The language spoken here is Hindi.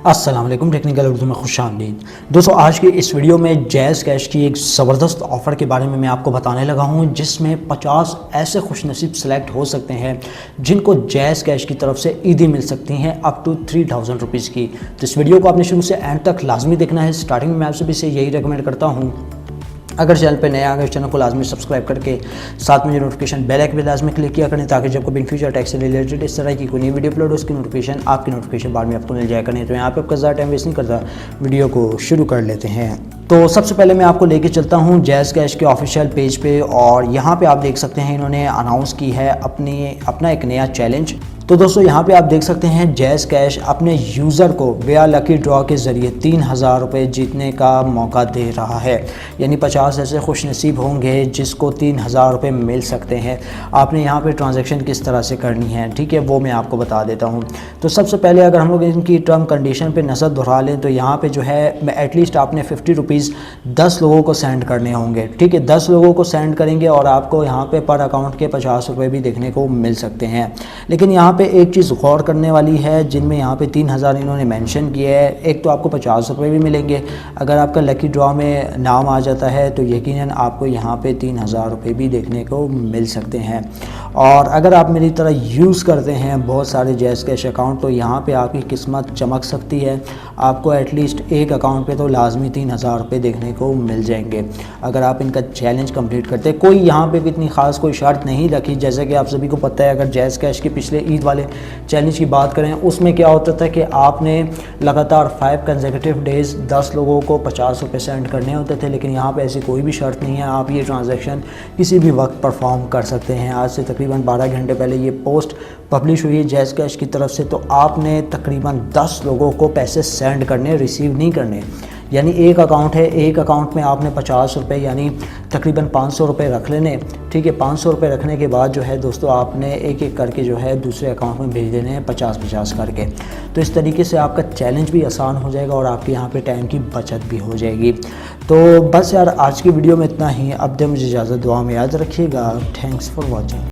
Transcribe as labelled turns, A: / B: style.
A: अस्सलाम वालेकुम, टेक्निकल उर्दू में खुशामदीद। दोस्तों, आज की इस वीडियो में जैज़ कैश की एक ज़बरदस्त ऑफ़र के बारे में मैं आपको बताने लगा हूं, जिसमें 50 ऐसे खुशनसीब सेलेक्ट हो सकते हैं जिनको जैज़ कैश की तरफ से ईदी मिल सकती हैं अप टू 3000 रुपीज़ की। तो इस वीडियो को आपने शुरू से एंड तक लाजमी देखना है। स्टार्टिंग में मैं आप सभी से यही रिकमेंड करता हूँ, अगर चैनल पे नया आगे चैनल को लाजमी सब्सक्राइब करके साथ में जो नोटिफिकेशन बेल आइकन पे लाजमी क्लिक किया करें, ताकि जब कभी इन फ्यूचर टैक्स से रिलेटेड इस तरह की कोई नई वीडियो अपलोड हो उसकी नोटिफिकेशन आपकी नोटिफिकेशन बाद में आपको मिल जाया करें। तो यहाँ पे आपका ज़्यादा टाइम वेस्ट नहीं करता, वीडियो को शुरू कर लेते हैं। तो सबसे पहले मैं आपको लेके चलता हूँ जैज़ कैश के ऑफिशियल पेज पे, और यहाँ पे आप देख सकते हैं इन्होंने अनाउंस की है अपना एक नया चैलेंज। तो दोस्तों, यहाँ पे आप देख सकते हैं जैज़ कैश अपने यूज़र को वेया लकी ड्रॉ के ज़रिए 3000 रुपये जीतने का मौका दे रहा है। यानी 50 ऐसे खुशनसीब होंगे जिसको 3000 रुपये मिल सकते हैं। आपने यहाँ पे ट्रांजैक्शन किस तरह से करनी है, ठीक है, वो मैं आपको बता देता हूँ। तो सबसे पहले अगर हम लोग इनकी टर्म कंडीशन पे नज़र दोहरा लें तो यहाँ पे जो है एटलीस्ट आपने 50 रुपीज़ 10 लोगों को सेंड करने होंगे, ठीक है। 10 लोगों को सेंड करेंगे और आपको यहाँ पे पर अकाउंट के 50 रुपये भी देखने को मिल सकते हैं। लेकिन यहाँ पे एक चीज़ गौर करने वाली है, जिनमें यहाँ पे 3000 इन्होंने मेंशन किया है। एक तो आपको 50 रुपये भी मिलेंगे, अगर आपका लकी ड्रॉ में नाम आ जाता है तो यकीनन आपको यहाँ पे 3000 रुपये भी देखने को मिल सकते हैं। और अगर आप मेरी तरह यूज़ करते हैं बहुत सारे जैज़ कैश अकाउंट, तो यहाँ पे आपकी किस्मत चमक सकती है। आपको एटलीस्ट एक अकाउंट पे तो लाजमी 3000 रुपये देखने को मिल जाएंगे अगर आप इनका चैलेंज कंप्लीट करते हैं। कोई यहाँ पे भी इतनी ख़ास कोई शर्त नहीं रखी, जैसे कि आप सभी को पता है। अगर जैज़ कैश के पिछले ईद वाले चैलेंज की बात करें, उसमें क्या होता था कि आपने लगातार 5 कंसेक्यूटिव डेज़ 10 लोगों को 50 रुपये सेंड करने होते थे। लेकिन यहाँ पे ऐसी कोई भी शर्त नहीं है, आप ये ट्रांजैक्शन किसी भी वक्त परफॉर्म कर सकते हैं। आज से तकरीबन 12 घंटे पहले ये पोस्ट पब्लिश हुई है जैज़ कैश की तरफ से। तो आपने तकरीबन 10 लोगों को पैसे सेंड करने, रिसीव नहीं करने। यानी एक अकाउंट है, एक अकाउंट में आपने 50 रुपये यानी तकरीबन 500 रुपये रख लेने, ठीक है। 500 रुपये रखने के बाद जो है दोस्तों, आपने एक एक करके जो है दूसरे अकाउंट में भेज देने हैं 50-50 करके। तो इस तरीके से आपका चैलेंज भी आसान हो जाएगा और आपके यहाँ पे टाइम की बचत भी हो जाएगी। तो बस यार, आज की वीडियो में इतना ही। अब दे मुझे इजाज़त, दुआ में याद रखिएगा। Thanks for watching.